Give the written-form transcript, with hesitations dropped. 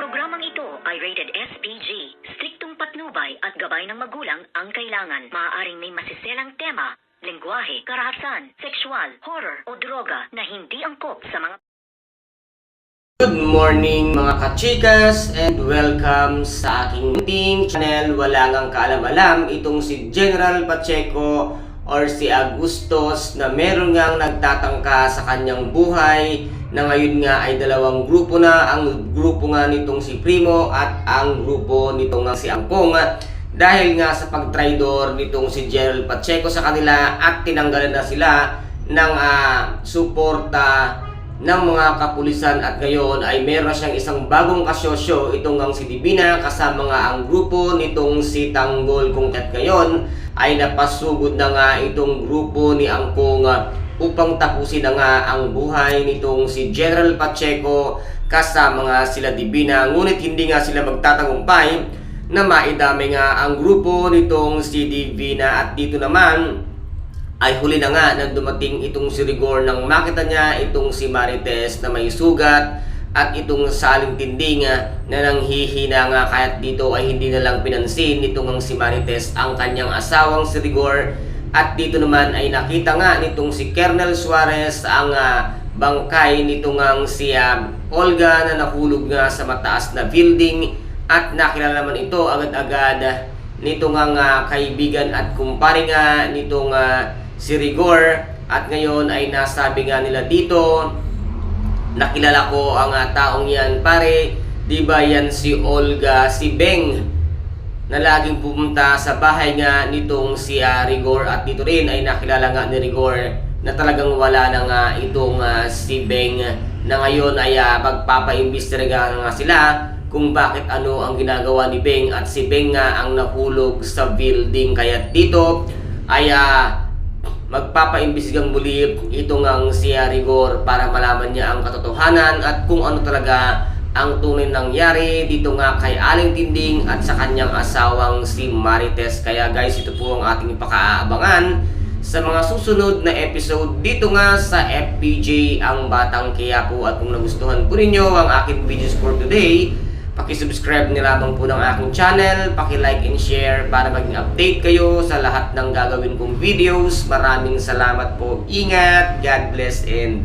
Programang ito ay rated SPG. Striktong patnubay at gabay ng magulang ang kailangan. Maaaring may masiselang tema, lengguwahe, karahasan, sexual, horror o droga na hindi angkop sa mga... Good morning mga kachikas and welcome sa aking munting channel. Wala ngang kaalam-alam itong si General Pacheco or si Agustos na meron ngang nagtatangka sa kanyang buhay na ngayon nga ay dalawang grupo na. Ang grupo nga nitong si Primo at ang grupo nitong si Angkong, dahil nga sa pagtraidor nitong si General Pacheco sa kanila at tinanggalan na sila ng suporta ng mga kapulisan, at ngayon ay meron siyang isang bagong kasosyo, itong ang si Divina, kasama nga ang grupo nitong si Tanggol, kung kat ngayon ay napasugod na nga itong grupo ni Angkong upang tapusin na nga ang buhay nitong si General Pacheco kasama nga sila Divina. Ngunit hindi nga sila magtatagumpay na maidami nga ang grupo nitong si Divina, at dito naman ay huli na nga nang dumating itong si Rigor nang makita niya itong si Marites na may sugat at itong saling tinding na nanghihina nga, kaya't dito ay hindi na lang pinansin nitong si Marites ang kanyang asawang si Rigor. At dito naman ay nakita nga nitong si Colonel Suarez ang bangkay nitong si Olga na nahulog nga sa mataas na building, at nakilala naman ito agad-agad nitong kaibigan at kumpare nga nitong si Rigor. At ngayon ay nasabi nga nila dito, nakilala ko ang taong yan pare, di ba yan si Olga, si Beng na laging pumunta sa bahay nga nitong si Rigor. At dito rin ay nakilala nga ni Rigor na talagang wala na nga itong si Beng, na ngayon ay magpapaimbestiga nga sila kung bakit ano ang ginagawa ni Beng, at si Beng nga ang nahulog sa building. Kaya dito ay magpapaimbestigang muli itong ang si Rigor para malaman niya ang katotohanan at kung ano talaga ang tunay nangyari dito nga kay Aling Tinding at sa kanyang asawang si Marites. Kaya guys, ito po ang ating pakaabangan sa mga susunod na episode dito nga sa FPJ Ang Batang Quiapo. At kung nagustuhan po ninyo ang aking videos for today, paki-subscribe na lamang po ng aking channel, paki-like and share para maging update kayo sa lahat ng gagawin kong videos. Maraming salamat po. Ingat, God bless, and